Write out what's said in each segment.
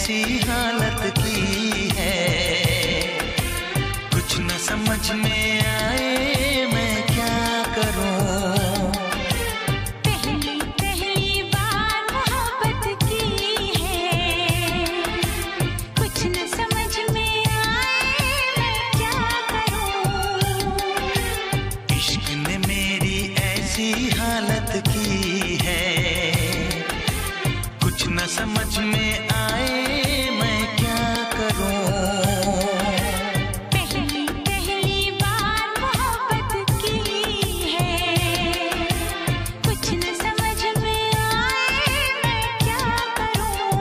ऐसी हालत की है, कुछ न समझ में आए मैं क्या करूं। पहली पहली बार मोहब्बत की है, कुछ न समझ में आए मैं क्या करूं। इश्क ने मेरी ऐसी हालत की है, कुछ न समझ में आए मैं क्या करूं। पहली पहली बार मोहब्बत की है, कुछ न समझ में आए मैं क्या करूं।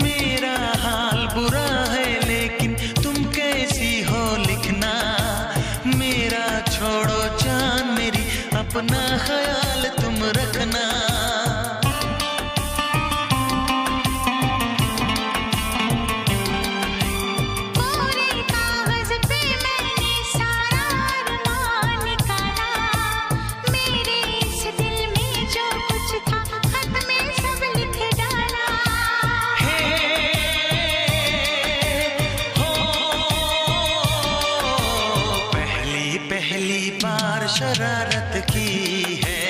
मेरा हाल बुरा है लेकिन तुम कैसी हो लिखना, मेरा छोड़ो जान मेरी अपना ख्याल तुम रखना। पूरे कागज पे मैंने सारा अरमान निकाला, मेरे इस दिल में जो कुछ था खत में सब लिख डाला। पहली पहली बार शरारत की है,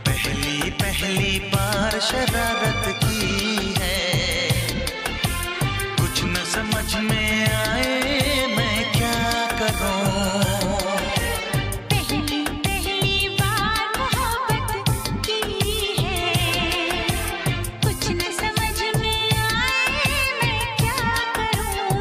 पहली पहली बार शरारत की है, कुछ न समझ में आए मैं क्या करूं। पहली पहली बार मोहब्बत की है, कुछ न समझ में आए मैं क्या करूं।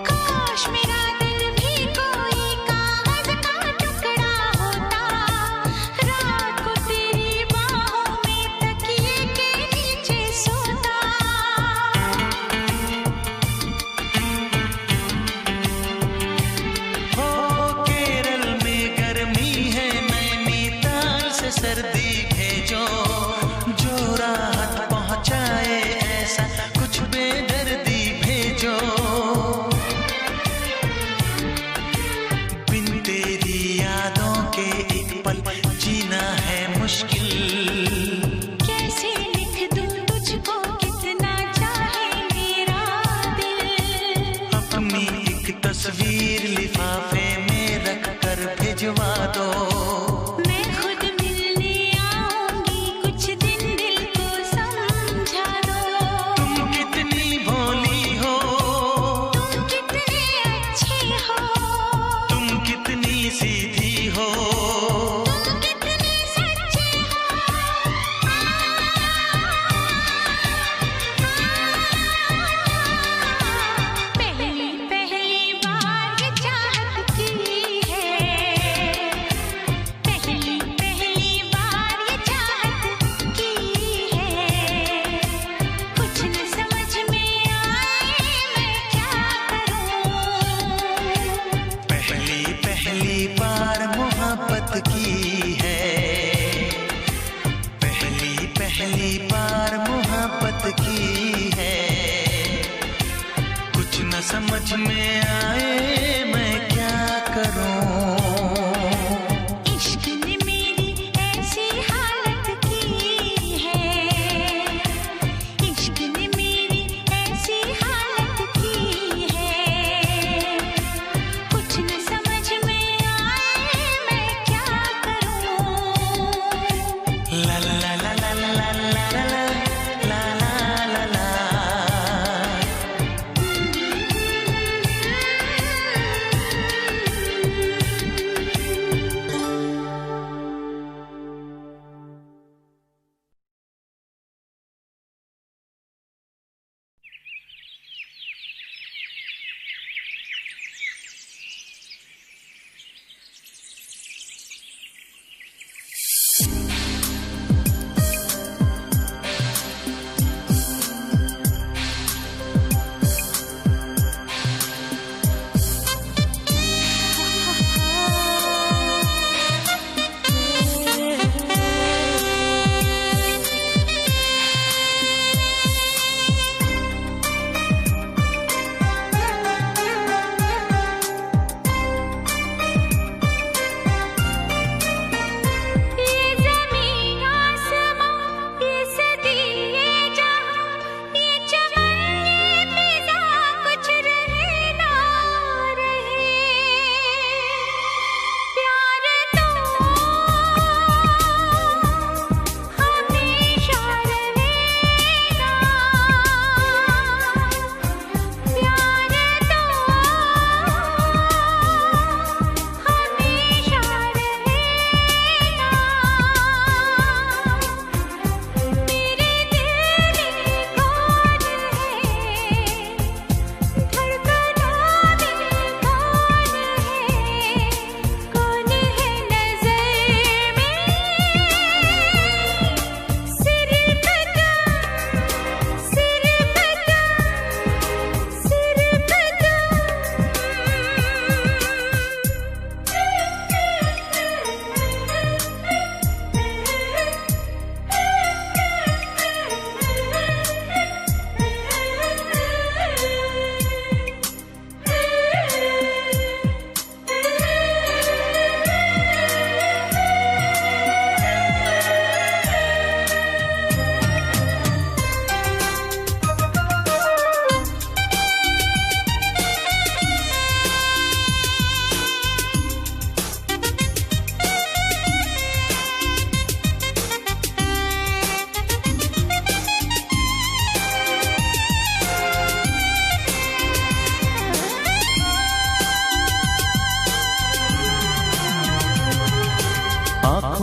काश मेरा दिल भी कोई कागज का टुकड़ा होता, रात को तेरी बाहों में तकिए के नीचे सोता। हो केरल में गर्मी है, नैनीताल से सर्दी भेजो, जो राहत पहुंचाए ऐसा कुछ बेदर्दी भेजो। बिन तेरी यादों के एक पल जीना है मुश्किल, कैसे लिख दूं तुझको कितना चाहे मेरा दिल। अपनी एक तस्वीर लिफाफे में रख कर भिजवा दो। मैं खुद मिलने आऊंगी, कुछ दिन दिल को समझा दो। तुम कितनी भोली हो, तुम कितने अच्छे हो, तुम कितनी सीधी हो, तुम कितने सच्चे हो। पहली पहली बार ये चाहत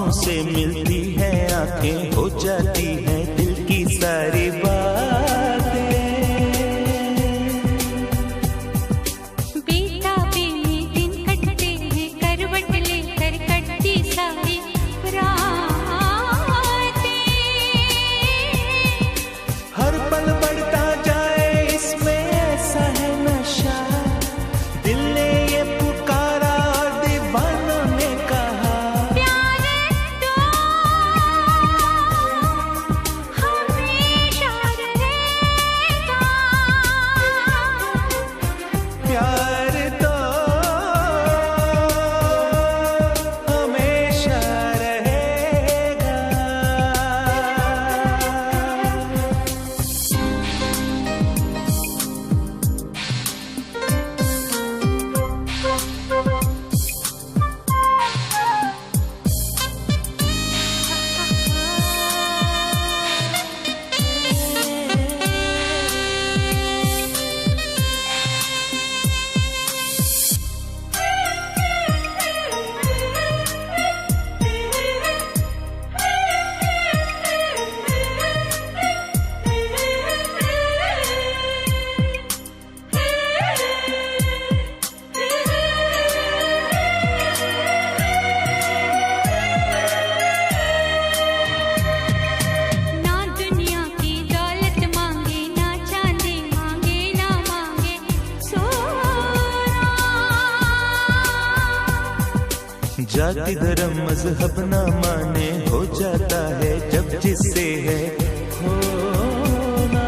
आँखों से मिलती है आंखें, हो जाती है दिल की सारी बातें। बेताबी में दिन कटते हैं, करवट लेकर कटती सारी रातें। हर पल बढ़ता जाए इसमें ऐसा है नशा, दिल ने ये पुकारा और दीवानों ने कहा प्यार तो हमेशा रहेगा, प्यार तो हमेशा रहेगा। ना दुनिया की दौलत मांगे, ना चांदी मांगे, ना मांगे सोना। जाति धर्म मजहब ना माने, हो जाता है जब जिससे है होना।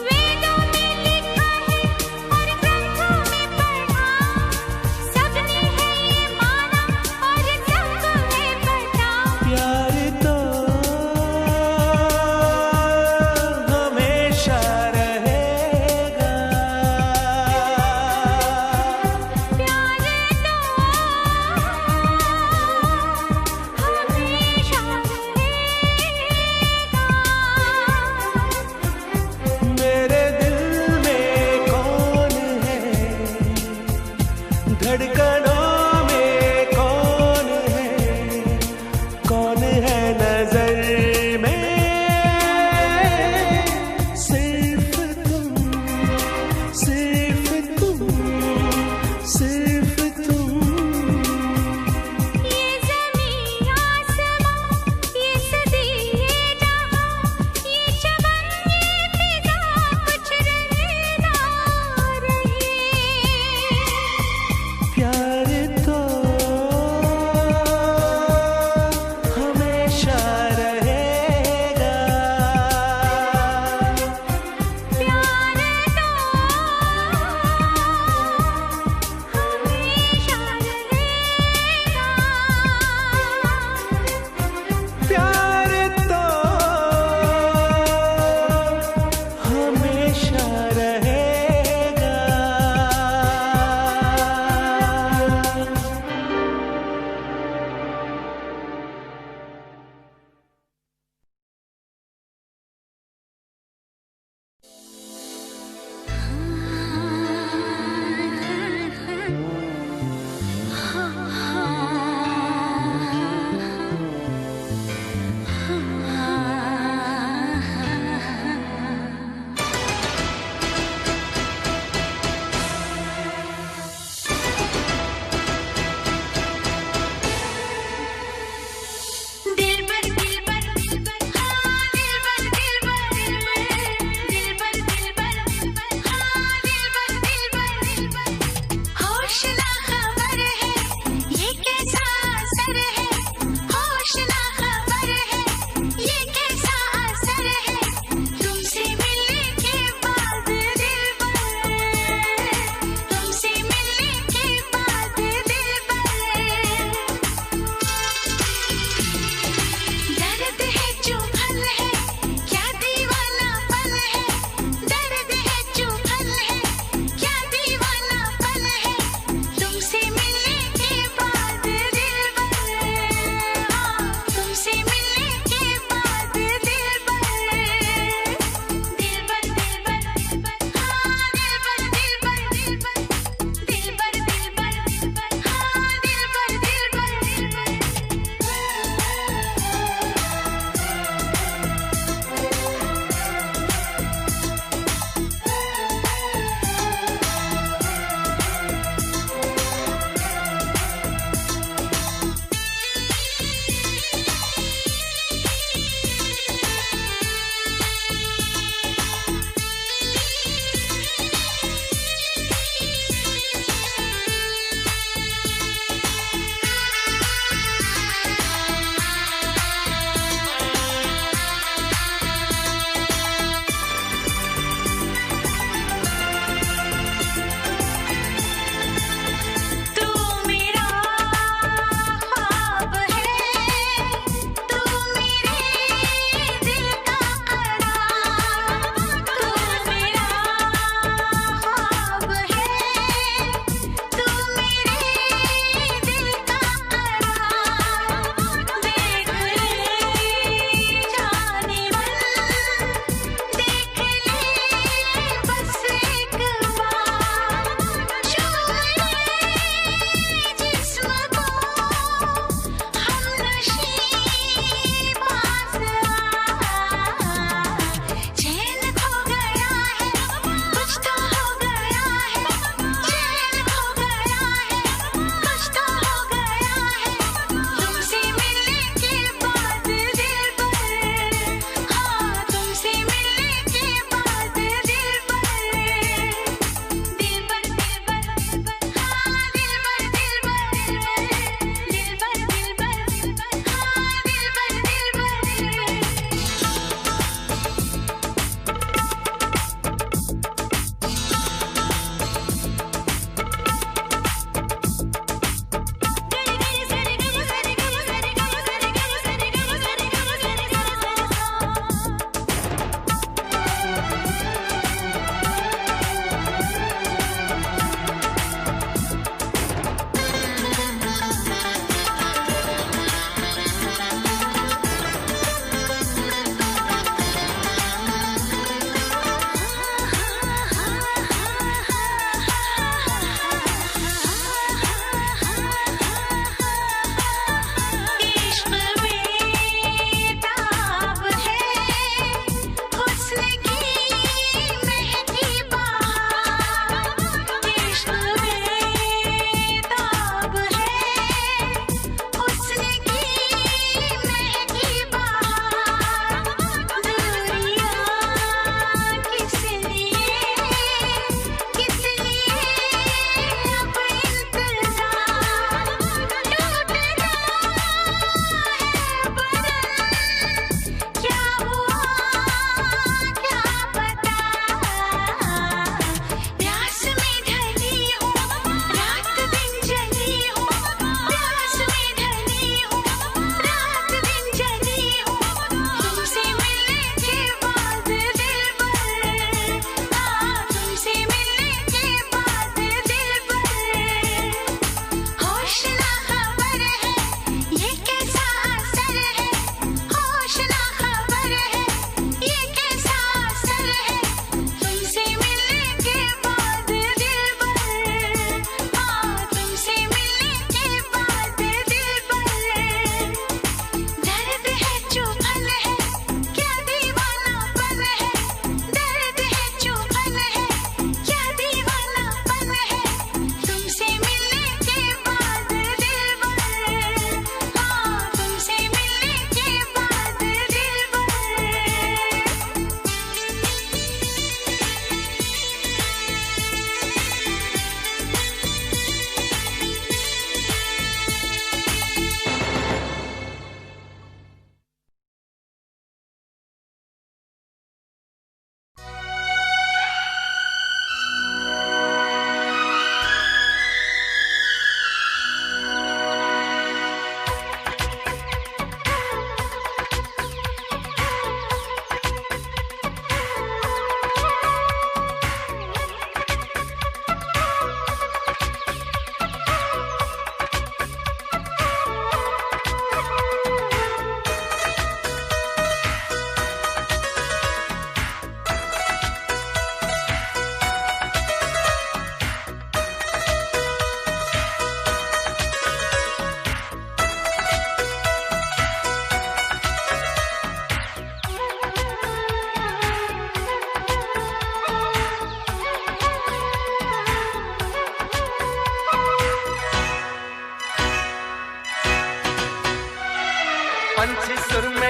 वेदों में लिखा है और ग्रंथों में पढ़ा, सबने है ये माना और सबको है पता। प्यार तो हमेशा रहेगा, प्यार तो हमेशा रहेगा।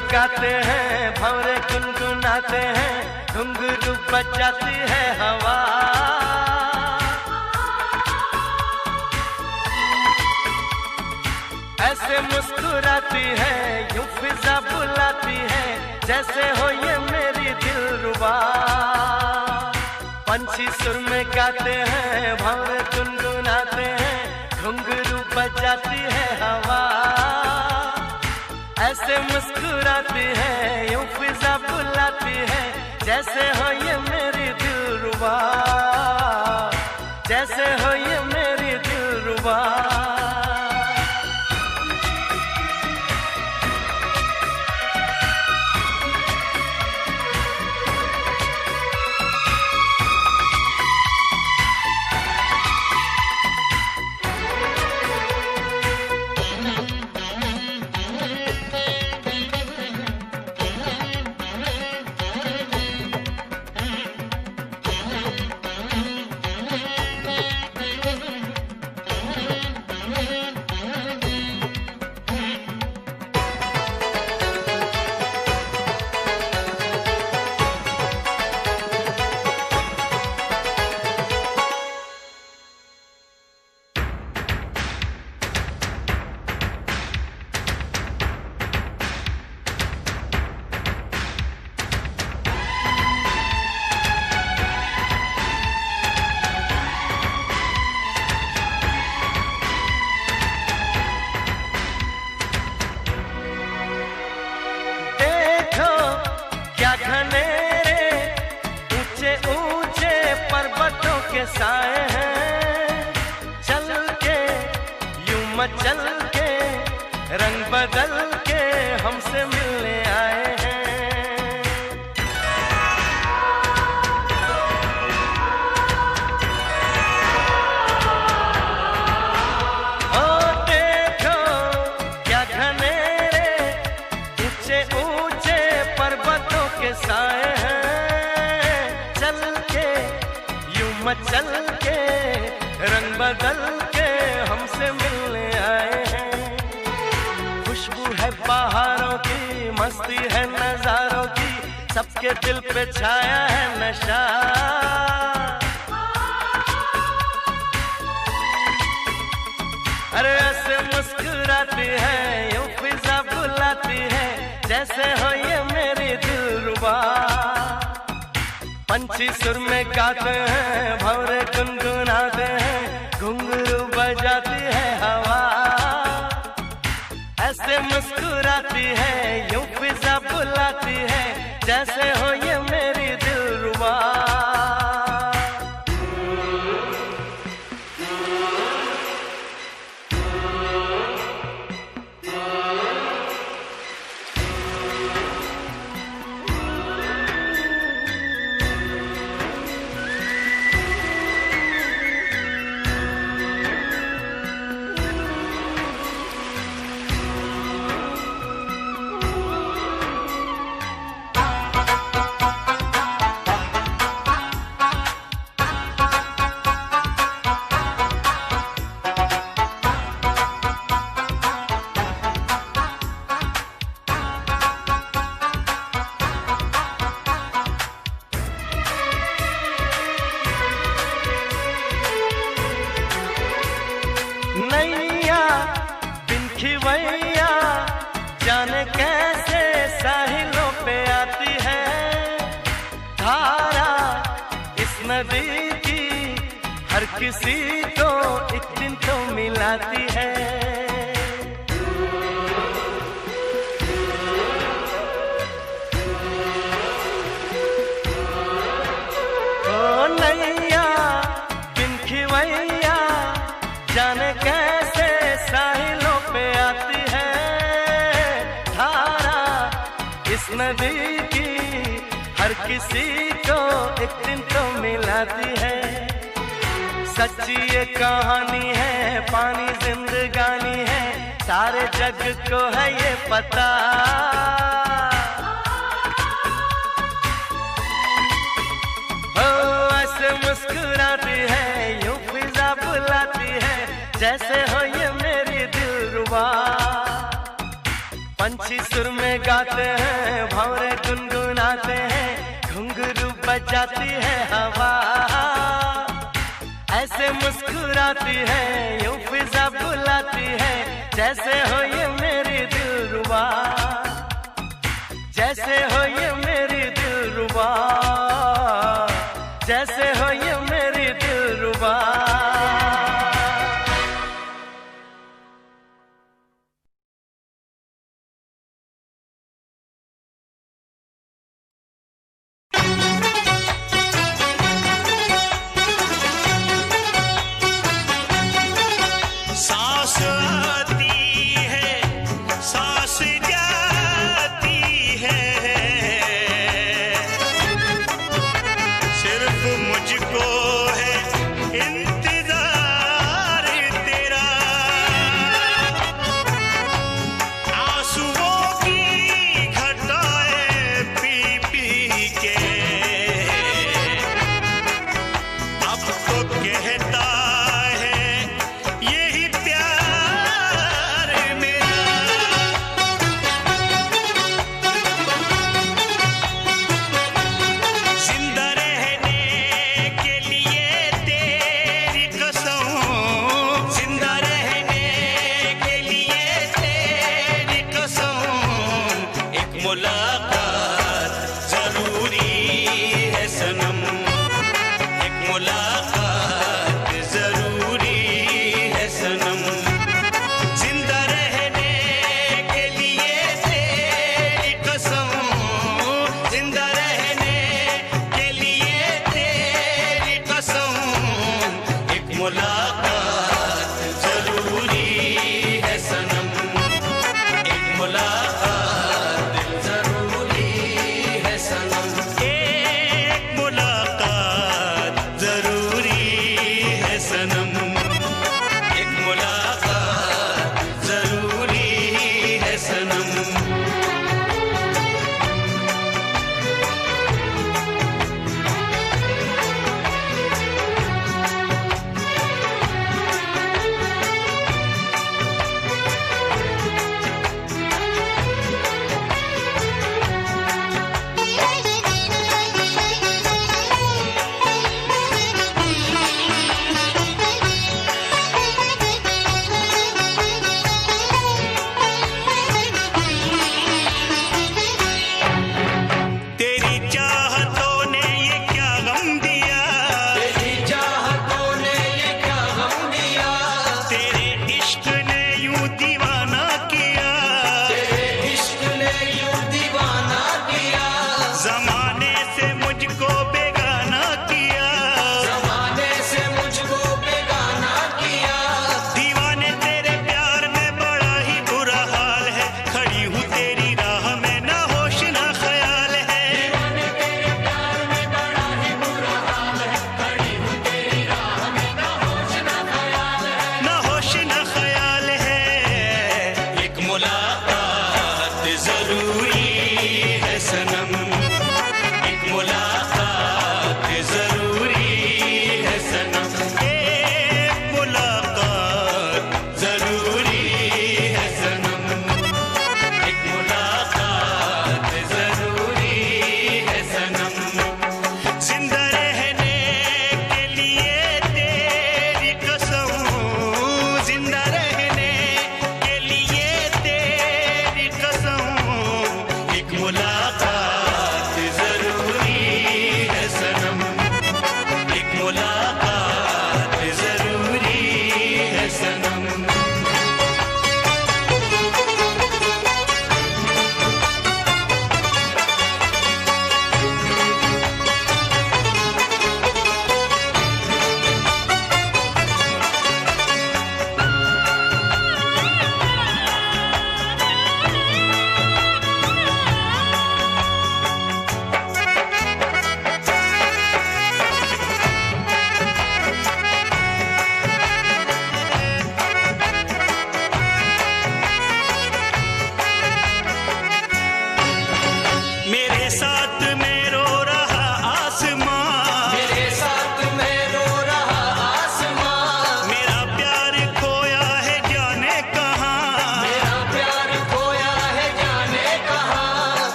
में गाते हैं, भंवरे गुनगुनाते हैं, घुंघरू बजाती है हवा। ऐसे मुस्कुराती है, यूं फिजा बुलाती है, जैसे हो ये मेरी दिलरुबा। पंछी सुर में गाते हैं, भंवरे गुनगुनाते हैं, घुंघरू बजाती है हवा। ऐसे मुस्कुराती है, यूं फिजा बुलाती है, जैसे हो ये मेरी दिलरुबा, जैसे हो ये मेरी दिलरुबा। साए हैं चल के, यूं मचल के, रंग बदल के हमसे मिलने आए हैं। ओ देखो क्या घनेरे, ऊंचे ऊंचे पर्वतों के साए हैं चल के, यूं मचल के, रंग बदल के हमसे मिलने आए हैं। खुशबू है बहारों की, मस्ती है नजारों की, सबके दिल पे छाया है नशा। अरे ऐसे मुस्कुराती है, यूं फिजा बुलाती है, जैसे हो ये मेरी दिलरुबा। पंछी सुर में गाते हैं, भंवरे गुनगुनाते हैं, घुंघरू बजाती है हवा। ऐसे मुस्कुराती है, यूं फिजा बुलाती है, जैसे हो ये मेरी दिलरुबा। नैया बिन खिवैया जाने कैसे साहिलों पे आती है, धारा इस नदी की हर किसी को एक दिन तो मिलाती है। ओ नैया बिन खिवैया जाने कैसे साहिलों पे आती है, धारा इस नदी की हर किसी को एक दिन तो मिलाती है। सच्ची ये कहानी है, पानी जिंदगानी है, सारे जग को है ये पता। ओ ऐसे मुस्कुराती है, यूं फिजा बुलाती है, जैसे हो ये मेरी दिलरुबा। पंछी अच्छी सुर में गाते हैं, भंवरे गुनगुनाते हैं, घुंघरू बजाती है हवा, ऐसे मुस्कुराती है, यूं फिजा बुलाती है, जैसे हो ये मेरी दिलरुबा, जैसे हो ये मेरी दिलरुबा, जैसे हो ये मेरी दिलरुबा। सांस आती है, सांस जाती है, सिर्फ मुझको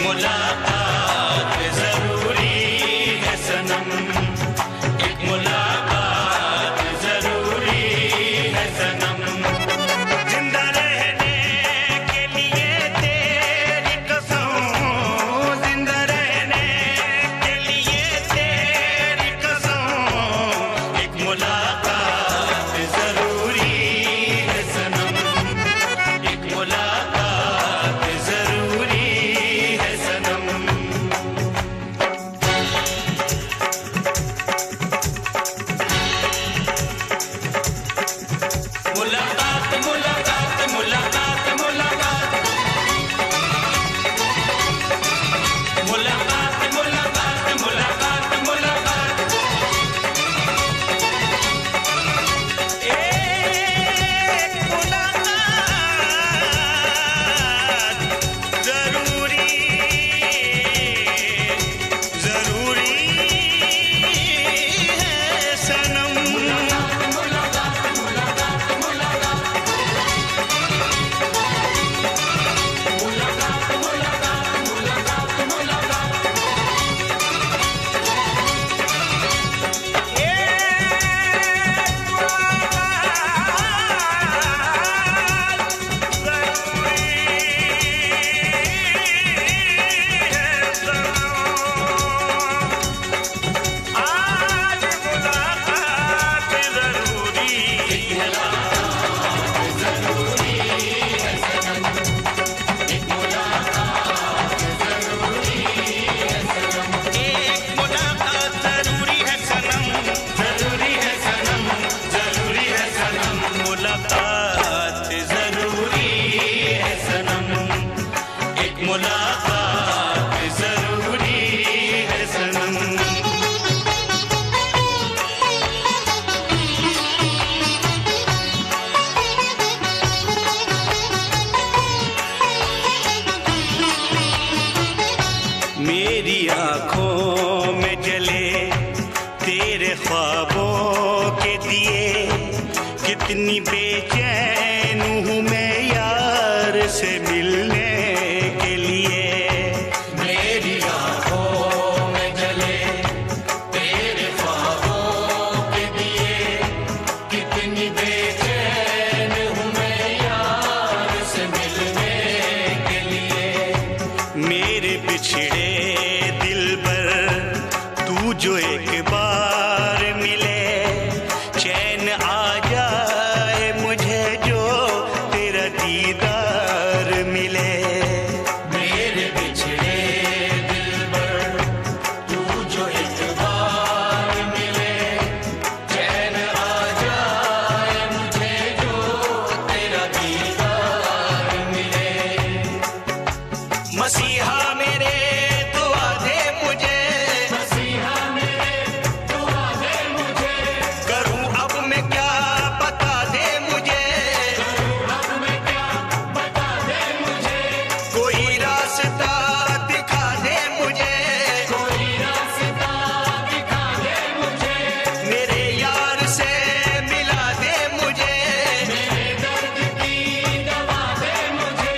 मुलाकात जरूरी है सनम, एक मुलाकात जरूरी है सनम। जिंदा रहने के लिए तेरी कसम, जिंदा रहने के लिए तेरी कसम, एक मुलाकात जरूरी है सनम, एक मुलाकात जरूरी है सनम। मुलाकात मुलाकात मुलाकात मुलाकात मुलाकात मुलाकात मुलाकात मुलाकात एक मुलाकात जरूरी जरूरी है सनम। मेरी आँखों में जले तेरे ख्वाबों के दिए, कितनी बेचैन हूँ मैं यार से मिलने के लिए। मेरी आँखों में जले तेरे ख्वाबों के दिए, कितनी बेचैन हूँ मैं यार से मिलने के लिए। मेरे बिछड़े दिल पर तू जो एक बार मिले, चैन आ जाए मुझे जो तेरा दीदार मिले। मेरे बिछड़े दिल पर तू जो एक बार मिले, चैन आ जाए मुझे जो तेरा दीदार मिले। मसीहा मेरे दुआ दे मुझे, मसीहा मेरे दुआ दे मुझे। करूं अब मैं क्या बता दे मुझे, करूं अब मैं क्या बता दे मुझे। कोई रास्ता दिखा दे मुझे, कोई रास्ता दिखा दे मुझे। मेरे यार से मिला दे मुझे, मेरे दर्द की दवा दे मुझे।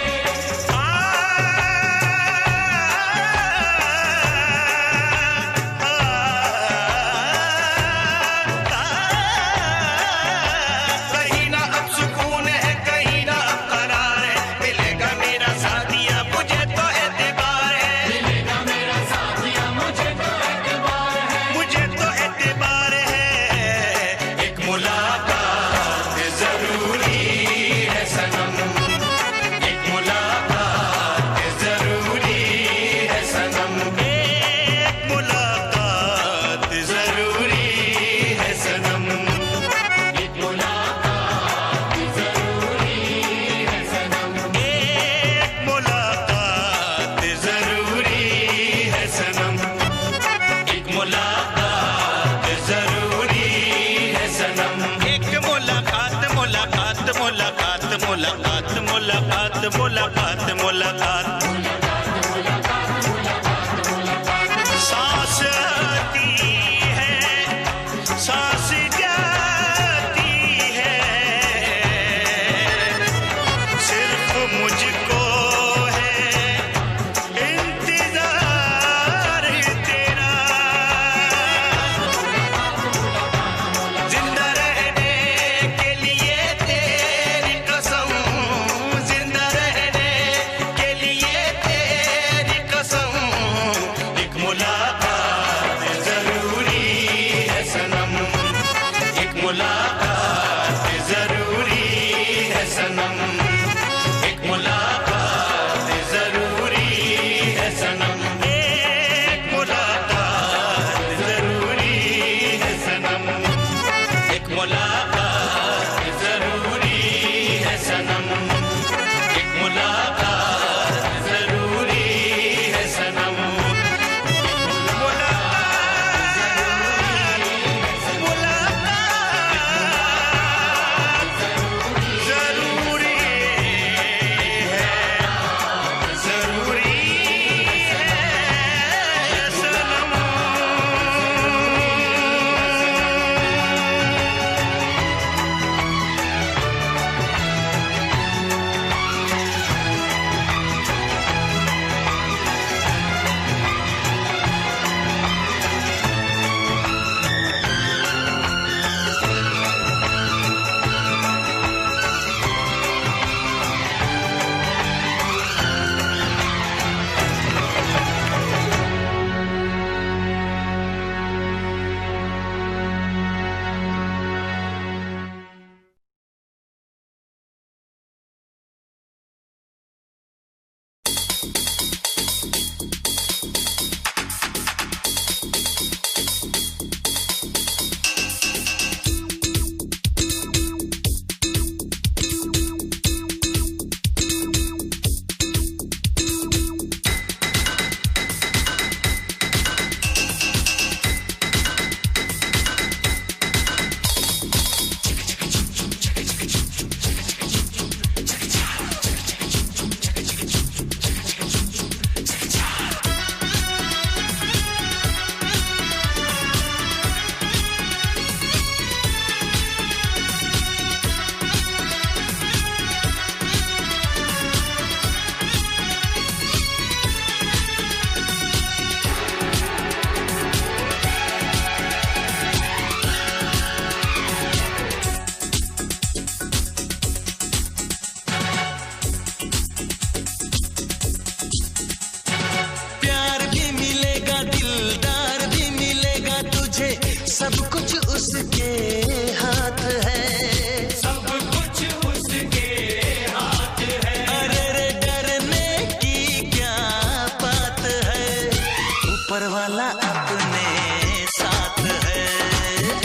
ऊपर वाला अपने साथ है,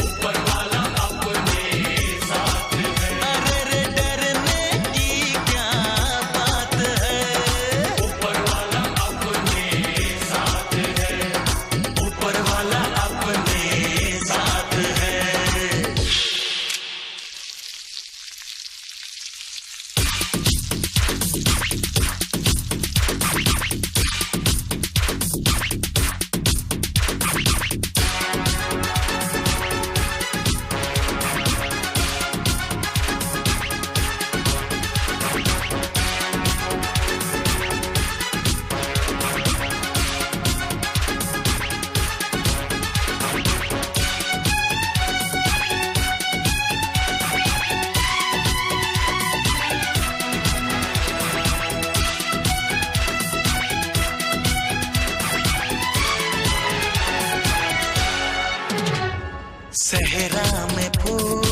ऊपर वाला अपने साथ है। अरे रे डरने की क्या बात है, ऊपर वाला अपने साथ है, ऊपर वाला अपने साथ है। सहरा में फूल